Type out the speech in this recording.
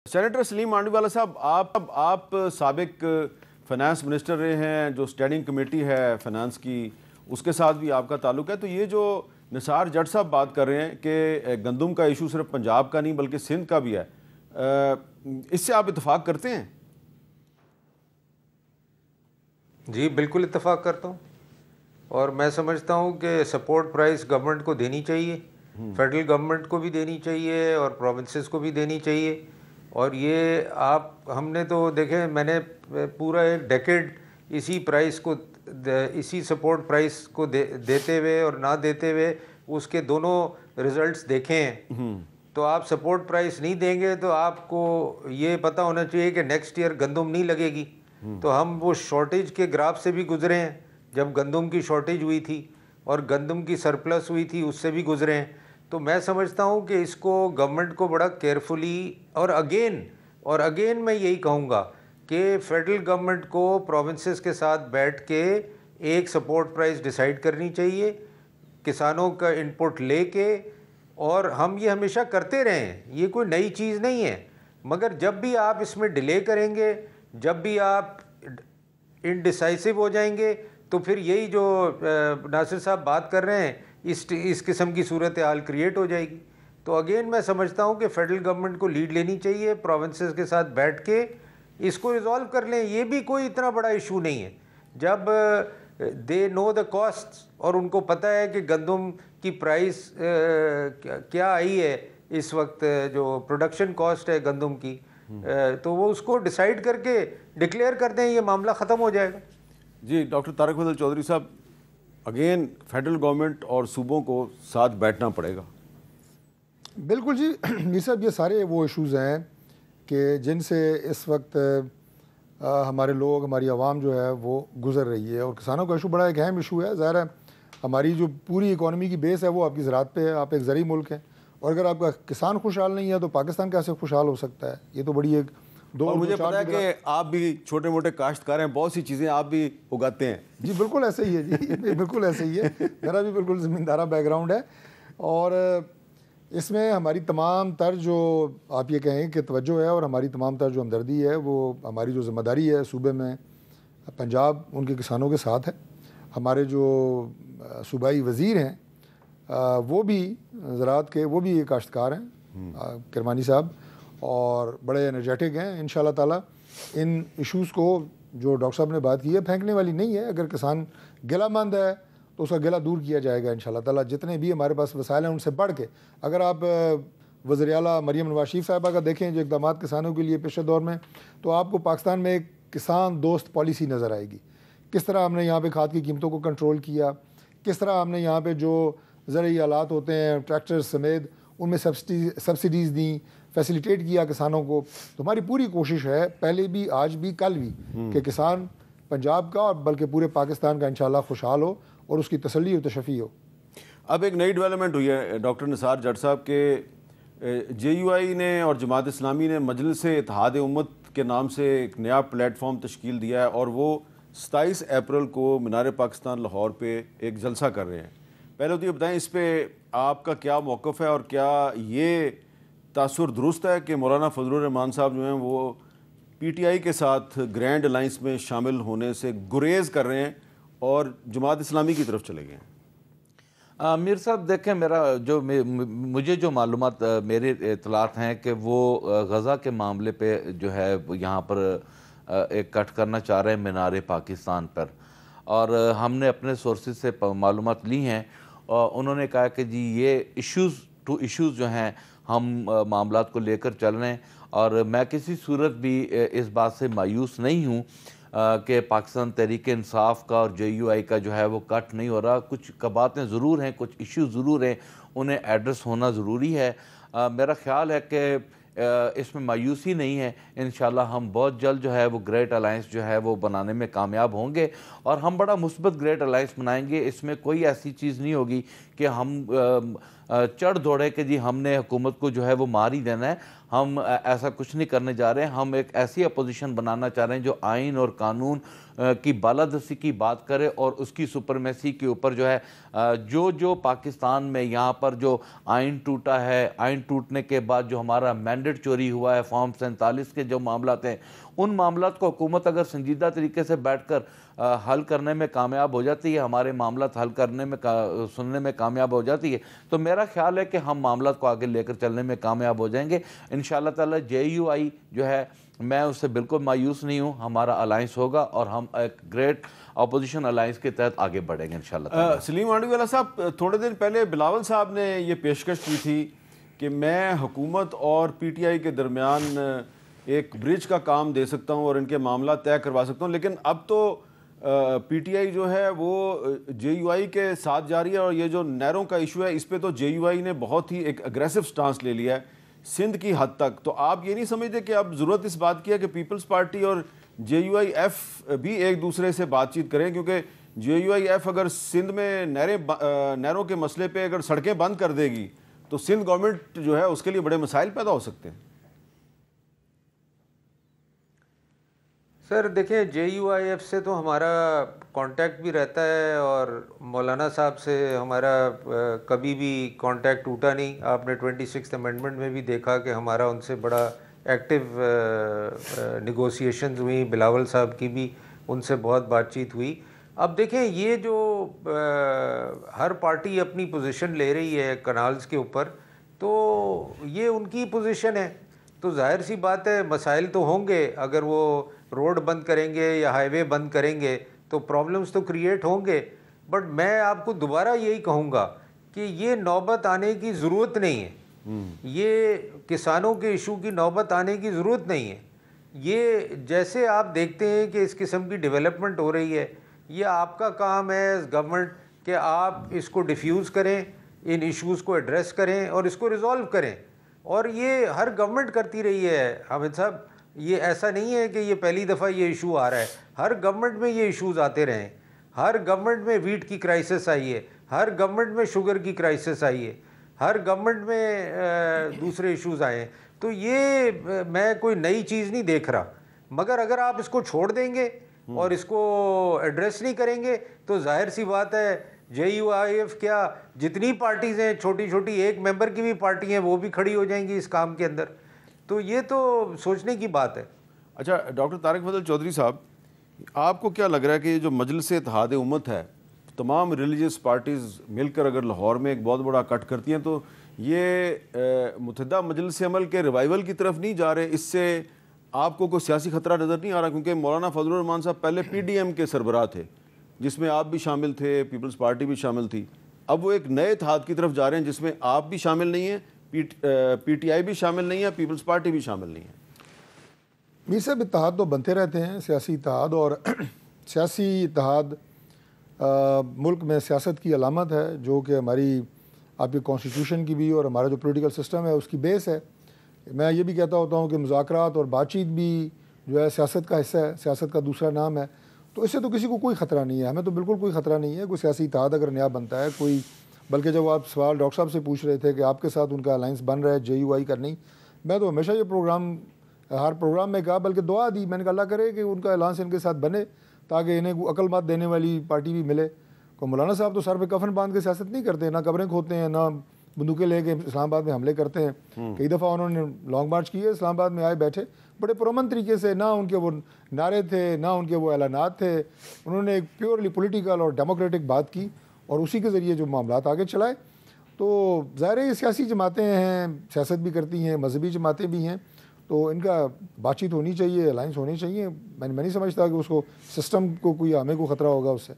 Senator سلیم مانڈی والا صاحب، آپ سابق فائنانس منسٹر رہے ہیں، جو اسٹینڈنگ کمیٹی ہے فائنانس کی اس کے ساتھ بھی آپ کا تعلق ہے، تو یہ جو نثار جٹ صاحب بات کر رہے ہیں کہ گندم کا ایشو صرف پنجاب کا نہیں بلکہ سندھ کا بھی ہے، اس سے آپ اتفاق کرتے ہیں؟ جی بالکل اتفاق کرتا ہوں، اور میں سمجھتا ہوں کہ سپورٹ پرائز گورنمنٹ کو دینی چاہیے، فیڈرل گورنمنٹ کو بھی دینی چاہیے اور پروونسز کو بھی دینی چاہیے. اور یہ ہم نے تو دیکھیں، میں نے پورا ایک ڈیکیڈ اسی سپورٹ پرائز کو دیتے ہوئے اور نہ دیتے ہوئے اس کے دونوں ریزلٹس دیکھے ہیں. تو آپ سپورٹ پرائز نہیں دیں گے تو آپ کو یہ پتہ ہونا چاہیے کہ نیکسٹ ایئر گندم نہیں لگے گی. تو ہم وہ شارٹیج کے گراف سے بھی گزرے ہیں، جب گندم کی شارٹیج ہوئی تھی اور گندم کی سرپلس ہوئی تھی اس سے بھی گزرے ہیں. تو میں سمجھتا ہوں کہ اس کو گورنمنٹ کو بڑا کیئرفلی اور اگین میں یہی کہوں گا کہ فیڈرل گورنمنٹ کو پروونسز کے ساتھ بیٹھ کے ایک سپورٹ پرائز ڈیسائیڈ کرنی چاہیے، کسانوں کا انپٹ لے کے. اور ہم یہ ہمیشہ کرتے رہے ہیں، یہ کوئی نئی چیز نہیں ہے، مگر جب بھی آپ اس میں ڈیلے کریں گے، جب بھی آپ انڈیسائسو ہو جائیں گے، تو پھر یہی جو ناصر صاحب بات کر رہے ہیں اس قسم کی صورتحال کریٹ ہو جائے گی. تو اگین میں سمجھتا ہوں کہ فیڈرل گورنمنٹ کو لیڈ لینی چاہیے، پروونسز کے ساتھ بیٹھ کے اس کو ریزالو کر لیں. یہ بھی کوئی اتنا بڑا ایشو نہیں ہے جب دے نو دا کاسٹ، اور ان کو پتہ ہے کہ گندم کی پرائس کیا آئی ہے اس وقت، جو پروڈکشن کاسٹ ہے گندم کی، تو وہ اس کو ڈیسائیڈ کر کے ڈکلیئر کر دیں، یہ معاملہ ختم ہو جائے گا. جی ڈاکٹر طارق فضل چودھری صاحب، اگین فیڈرل گورنمنٹ اور صوبوں کو ساتھ بیٹھنا پڑے گا. بالکل جی میر صاحب، یہ سارے وہ ایشوز ہیں کہ جن سے اس وقت ہمارے لوگ، ہماری عوام جو ہے وہ گزر رہی ہے، اور کسانوں کا ایشو بڑا ایک اہم ایشو ہے. ظاہر ہے ہماری جو پوری اکانومی کی بیس ہے وہ آپ کی زراعت پہ ہے، آپ ایک زرعی ملک ہیں، اور اگر آپ کا کسان خوشحال نہیں ہے تو پاکستان کیسے خوشحال ہو سکتا ہے؟ یہ تو بڑی ایک اور مجھے پتا ہے کہ آپ بھی چھوٹے موٹے کاشتکار ہیں، بہت سی چیزیں آپ بھی اگاتے ہیں. جی بالکل ایسے ہی ہے، جی بالکل ایسے ہی ہے، میرا بھی بالکل زمیندارہ بیک گراؤنڈ ہے. اور اس میں ہماری تمام تر جو آپ یہ کہیں کہ توجہ ہے اور ہماری تمام تر جو ہمدردی ہے، وہ ہماری جو ذمہ داری ہے صوبے میں پنجاب ان کے کسانوں کے ساتھ ہے. ہمارے جو صوبائی وزیر ہیں وہ بھی زراعت کے، وہ بھی کاشتکار ہیں، کرمانی صاحب، اور بڑے انرجیٹک ہیں. انشاءاللہ تعالیٰ ان ایشوز کو جو ڈاکٹر صاحب نے بات کی ہے پھینکنے والی نہیں ہے. اگر کسان گلہ مند ہے تو اس کا گلہ دور کیا جائے گا انشاءاللہ تعالیٰ. جتنے بھی ہمارے پاس وسائل ہیں ان سے بڑھ کے، اگر آپ وزیر اعلیٰ مریم نواز شریف صاحبہ کا دیکھیں جو اقدامات کسانوں کے لیے پیش دور میں، تو آپ کو پاکستان میں ایک کسان دوست پالیسی نظر آئے گی. کس طرح ہم نے یہاں پہ کھاد کی قیمتوں کو کنٹرول کیا، کس طرح ہم نے یہاں پہ جو زرعی آلات ہوتے ہیں ٹریکٹر سمیت ان میں سبسڈیز دیں، فیسیلیٹیٹ کیا کسانوں کو. تو ہماری پوری کوشش ہے، پہلے بھی، آج بھی، کل بھی، کہ کسان پنجاب کا اور بلکہ پورے پاکستان کا انشاءاللہ خوشحال ہو اور اس کی تسلی و تشفی ہو. اب ایک نئی ڈیولپمنٹ ہوئی ہے ڈاکٹر نثار جٹ صاحب کے جے یو آئی نے اور جماعت اسلامی نے مجلس اتحاد امت کے نام سے ایک نیا پلیٹ فارم تشکیل دیا ہے، اور وہ 27 اپریل کو مینار پاکستان لاہور پہ ایک جلسہ کر رہے ہیں. پہلے تو یہ بتائیں اس پہ آپ کا کیا موقف ہے، اور کیا یہ تاثر درست ہے کہ مولانا فضل الرحمان صاحب جو ہیں وہ پی ٹی آئی کے ساتھ گرینڈ الائنس میں شامل ہونے سے گریز کر رہے ہیں اور جماعت اسلامی کی طرف چلے گئے ہیں؟ میر صاحب دیکھیں، مجھے جو معلومات، میرے اطلاعات ہیں کہ وہ غزہ کے معاملے پہ جو ہے یہاں پر ایک کٹ کرنا چاہ رہے ہیں مینار پاکستان پر. اور ہم نے اپنے سورسز سے معلومات لی ہیں، اور انہوں نے کہا کہ جی یہ ایشوز جو ہیں ہم معاملات کو لے کر چل رہے ہیں. اور میں کسی صورت بھی اس بات سے مایوس نہیں ہوں کہ پاکستان تحریک انصاف کا اور جے یو آئی کا جو ہے وہ کٹ نہیں ہو رہا. کچھ باتیں ضرور ہیں، کچھ ایشوز ضرور ہیں، انہیں ایڈریس ہونا ضروری ہے. میرا خیال ہے کہ اس میں مایوسی نہیں ہے. انشاءاللہ ہم بہت جلد جو ہے وہ گریٹ الائنس جو ہے وہ بنانے میں کامیاب ہوں گے، اور ہم بڑا مثبت گریٹ الائنس بنائیں گے. اس میں کوئی ایسی چیز نہیں ہوگی کہ ہم چڑھ دوڑے کہ جی ہم نے حکومت کو جو ہے وہ مار ہی دینا ہے. ہم ایسا کچھ نہیں کرنے جا رہے ہیں. ہم ایک ایسی اپوزیشن بنانا چاہ رہے ہیں جو آئین اور قانون کی بالادستی کی بات کرے اور اس کی سپرمیسی کے اوپر جو ہے جو پاکستان میں یہاں پر جو آئین ٹوٹا ہے, آئین ٹوٹنے کے بعد جو ہمارا مینڈیٹ چوری ہوا ہے, فارم 47 کے جو معاملات ہیں, ان معاملات کو حکومت اگر سنجیدہ طریقے سے بیٹھ کر حل کرنے میں کامیاب ہو جاتی ہے, ہمارے معاملات حل کرنے میں سننے میں کامیاب ہو جاتی ہے, تو میرا خیال ہے کہ ہم معاملات کو آگے لے کر چلنے میں کامیاب ہو جائیں گے انشاءاللہ تعالی. JUI جو ہے میں اس سے بالکل مایوس نہیں ہوں, ہمارا الائنس ہوگا اور ہم ایک گریٹ اپوزیشن الائنس کے تحت آگے بڑھیں گے انشاءاللہ تعالی. سلیم مانڈوی والا صاحب, تھوڑے دن پہلے بلاول صاحب نے یہ پیشکش کی تھی کہ میں حکومت اور PTI کے درمیان ایک برج کا کام دے سکتا ہوں اور ان کے معاملات طے کروا سکتا ہوں, لیکن اب تو PTI جو ہے وہ JUI کے ساتھ جا رہی ہے, اور یہ جو نہروں کا ایشو ہے اس پہ تو JUI نے بہت ہی ایک اگریسو سٹانس لے لیا ہے سندھ کی حد تک. تو آپ یہ نہیں سمجھتے کہ اب ضرورت اس بات کی ہے کہ پیپلز پارٹی اور JUIF بھی ایک دوسرے سے بات چیت کریں, کیونکہ JUIF اگر سندھ میں نہروں کے مسئلے پہ اگر سڑکیں بند کر دے گی تو سندھ گورنمنٹ جو ہے اس کے لیے بڑے مسائل پیدا ہو سکتے ہیں. سر دیکھیں, JUIF سے تو ہمارا کانٹیکٹ بھی رہتا ہے اور مولانا صاحب سے ہمارا کبھی بھی کانٹیکٹ ٹوٹا نہیں. آپ نے 26th امینڈمنٹ میں بھی دیکھا کہ ہمارا ان سے بڑا ایکٹیو نیگوسیشنز ہوئیں, بلاول صاحب کی بھی ان سے بہت بات چیت ہوئی. اب دیکھیں, یہ جو ہر پارٹی اپنی پوزیشن لے رہی ہے کنالز کے اوپر, تو یہ ان کی پوزیشن ہے, تو ظاہر سی بات ہے مسائل تو ہوں گے. اگر وہ روڈ بند کریں گے یا ہائی وے بند کریں گے تو پرابلمس تو کریٹ ہوں گے, بٹ میں آپ کو دوبارہ یہی کہوں گا کہ یہ نوبت آنے کی ضرورت نہیں ہے, یہ کسانوں کے ایشو کی نوبت آنے کی ضرورت نہیں ہے. یہ جیسے آپ دیکھتے ہیں کہ اس قسم کی ڈیولپمنٹ ہو رہی ہے, یہ آپ کا کام ہے ایز گورنمنٹ کہ آپ اس کو ڈیفیوز کریں, ان ایشوز کو ایڈریس کریں اور اس کو ریزالو کریں. اور یہ ہر گورنمنٹ کرتی رہی ہے حامد صاحب, یہ ایسا نہیں ہے کہ یہ پہلی دفعہ یہ ایشو آ رہا ہے, ہر گورنمنٹ میں یہ ایشوز آتے رہے ہیں. ہر گورنمنٹ میں ویٹ کی کرائسس آئی ہے, ہر گورنمنٹ میں شوگر کی کرائسس آئی ہے, ہر گورنمنٹ میں دوسرے ایشوز آئے ہیں. تو یہ میں کوئی نئی چیز نہیں دیکھ رہا, مگر اگر آپ اس کو چھوڑ دیں گے اور اس کو ایڈریس نہیں کریں گے تو ظاہر سی بات ہے JUIF کیا جتنی پارٹیز ہیں, چھوٹی چھوٹی ایک ممبر کی بھی پارٹی ہیں, وہ بھی کھڑی ہو جائیں گی اس کام کے اندر. تو یہ تو سوچنے کی بات ہے. اچھا ڈاکٹر طارق فضل چودھری صاحب, آپ کو کیا لگ رہا ہے کہ یہ جو مجلس اتحاد امت ہے, تمام ریلیجیس پارٹیز مل کر اگر لاہور میں ایک بہت بڑا کٹ کرتی ہیں تو یہ متحدہ مجلس عمل کے ریوائول کی طرف نہیں جا رہے؟ اس سے آپ کو کوئی سیاسی خطرہ نظر نہیں آ رہا؟ کیونکہ مولانا فضل الرحمان صاحب پہلے PDM کے سربراہ تھے, جس میں آپ بھی شامل تھے, پیپلز پارٹی بھی شامل تھی. اب وہ ایک نئے اتحاد کی طرف جا رہے ہیں جس میں آپ بھی شامل نہیں ہیں, PTI بھی شامل نہیں ہے, پیپلز پارٹی بھی شامل نہیں ہے. میر صاحب, اتحاد تو بنتے رہتے ہیں, سیاسی اتحاد, اور سیاسی اتحاد ملک میں سیاست کی علامت ہے, جو کہ ہماری آپ کی کانسٹیٹیوشن کی بھی اور ہمارا جو پولیٹیکل سسٹم ہے اس کی بیس ہے. میں یہ بھی کہتا ہوتا ہوں کہ مذاکرات اور بات چیت بھی جو ہے سیاست کا حصہ ہے, سیاست کا دوسرا نام ہے. تو اس سے تو کسی کو کوئی خطرہ نہیں ہے, ہمیں تو بالکل کوئی خطرہ نہیں ہے. کوئی سیاسی اتحاد اگر نیا بنتا ہے کوئی, بلکہ جب آپ سوال ڈاکٹر صاحب سے پوچھ رہے تھے کہ آپ کے ساتھ ان کا الائنس بن رہا ہے JUI کا, نہیں, میں تو ہمیشہ یہ پروگرام ہر پروگرام میں کہا, بلکہ دعا دی, میں نے کہا اللہ کرے کہ ان کا الائنس ان کے ساتھ بنے تاکہ انہیں عقل مات دینے والی پارٹی بھی ملے. کو مولانا صاحب تو سر پہ کفن باندھ کے سیاست نہیں کرتے, نہ قبریں کھودتے ہیں, نہ بندوقیں لے کے اسلام آباد میں حملے کرتے ہیں. کئی دفعہ انہوں نے لانگ مارچ کیے, اسلام آباد میں آئے بیٹھے بڑے پرامن طریقے سے, نہ ان کے وہ نعرے تھے نہ ان کے وہ اعلانات تھے. انہوں نے ایک پیورلی پولیٹیکل اور ڈیموکریٹک بات کی اور اسی کے ذریعے جو معاملات آگے چلائے. تو ظاہر ہے یہ سیاسی جماعتیں ہیں, سیاست بھی کرتی ہیں, مذہبی جماعتیں بھی ہیں, تو ان کا بات چیت ہونی چاہیے, الائنس ہونی چاہیے. میں نہیں سمجھتا کہ اس کو سسٹم کو کوئی ہمیں کو خطرہ ہوگا اس سے.